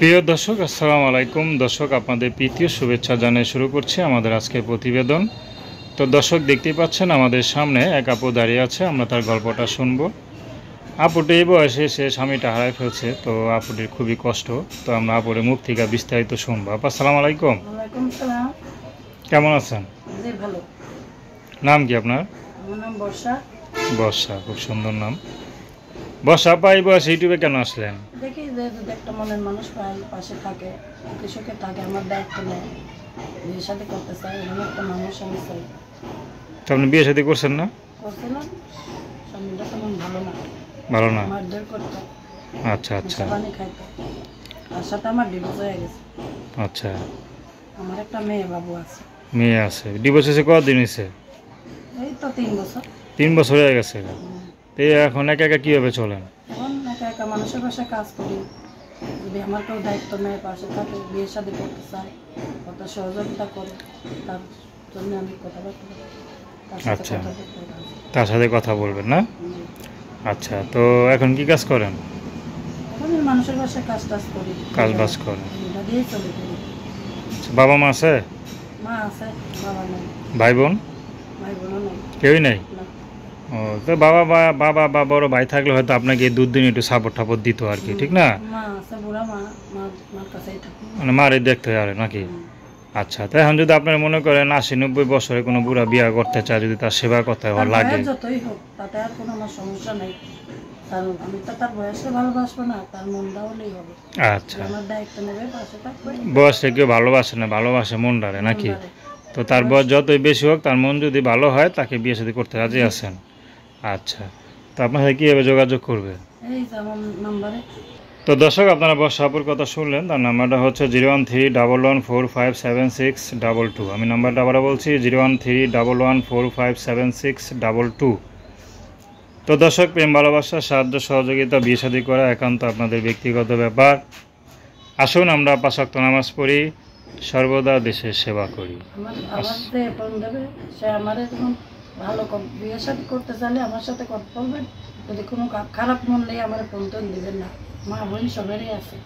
প্রিয় দর্শক, আসসালামু আলাইকুম। দর্শক, আপনাদের প্রীতীয় শুভেচ্ছা জানিয়ে শুরু করছি আমাদের আজকের প্রতিবেদন। তো দর্শক, দেখতেই পাচ্ছেন আমাদের সামনে এক আপু দাঁড়িয়ে আছে। আমরা তার গল্পটা শুনবো। আপুটি এই বয়সে সে স্বামীটা হারায় ফেলছে, তো আপুটির খুবই কষ্ট। তো আমরা আপুরের মুখ থেকে বিস্তারিত শুনবো। আপা, আসসালামু আলাইকুম। ওয়ালাইকুম সালাম। কেমন আছেন? জি ভালো। নাম কি আপনার? আমার নাম বর্ষা। বর্ষা, খুব সুন্দর নাম। বর্ষা আপা, এই বয়সে ইউটিউবে কেন আসলেন? দেখি যে যদি একটা মনের মানুষ পাশে থাকে, কৃষকে থাকে, আমার দায়িত্ব নেয়, বিয়ে শাদী করতে চাই, এমন একটা মানুষ আমি চাই। তো আপনি বিয়ে শাদী করছেন না? করছিলাম, স্বামীটা তেমন ভালো না, ভালো না? মারধর করতো, আচ্ছা আচ্ছা পানি খাইতো। তার সাথে আমার ডিভোর্স হয়ে গেছে। আচ্ছা। আমার একটা মেয়ে বাবু আছে। মেয়ে আছে? ডিভোর্স হয়েছে কতদিন হয়েছে? এই তো 3 বছর। 3 বছর হয়ে গেছে। তো এখন একা একা কীভাবে চলেন? এখন একা একা মানুষের বাসায় কাজ করি, যদি আমার কেউ দায়িত্ব নেয়, পাশে থাকে, বিয়ে শাদী করতে চায়, কত সহযোগিতা করে, তার জন্য আমি কথাবার্তা বলি, তার সাথে আচ্ছা, কথা বলতে রাজি। তার সাথে কথা বলবেন না? আচ্ছা, তো এখন কি কাজ করেন? এখন আমি মানুষের বাসায় কাজ টাজ করি, কাজ বাজ করেন? এটা দিয়েই চলে করি। আচ্ছা, বাবা মা আছে? মা আছে, বাবা নেই। ভাই বোন? ভাই বোনও নেই। কেউই নেই? না। ও, তো বাবা বা বড় ভাই থাকলে হয়তো আপনাকে এই দুদিন একটু সাপোর্ট টাপোর্ট দিত আর কি, ঠিক না? মা আছে, বুড়া মা, মার কাছেই থাকি। মানে মারে দেখতে হয় আর নাকি? আচ্ছা, তো এখন যদি আপনারা মনে করেন 80-90 বছরে কোনো বুড়া বিয়া করতে চায়, যদি তার সেবা করতে তার লাগে? বয়স যতই হোক তাতে আর কোনো আমার সমস্যা নেই। কারণ আমি তো তার বয়সে ভালোবাসবো না, তার মনটা হলেই হবে। আচ্ছা, আমার দায়িত্ব নেবে, পাশে থাকবে। বয়সে কেউ ভালোবাসে না, ভালোবাসে মনটারে নাকি? মনটারে। তো তার বয়স যতই বেশি হোক, তার মন যদি ভালো হয়, তাকে বিয়ে শাদী করতে রাজি আছেন? আচ্ছা, তো আপনার সাথে কীভাবে যোগাযোগ করবে? এই যে আমার নাম্বারে। তো দর্শক, আপনারা বর্ষাপুর কথা শুনলেন। তার নাম্বারটা হচ্ছে 01311457622। আমি নাম্বারটা আবার বলছি, 01311457622। তো দর্শক, প্রেম ভালোবাসা, সাহায্য সহযোগিতা, বিয়ে শাদী করা একান্ত আপনাদের ব্যক্তিগত ব্যাপার। আসুন আমরা 5 ওয়াক্ত নামাজ পড়ি, সর্বদা দেশের সেবা করি। আমার যে ফোন দেবে, সে আমার এরকম ভালো বিয়ে শাদী করতে চাইলে আমার সাথে কথা বলবেন। যদি কোনো খারাপ মন নেই, আমার ফোন টোন দিবেন না। মা বোন সবারই আছে।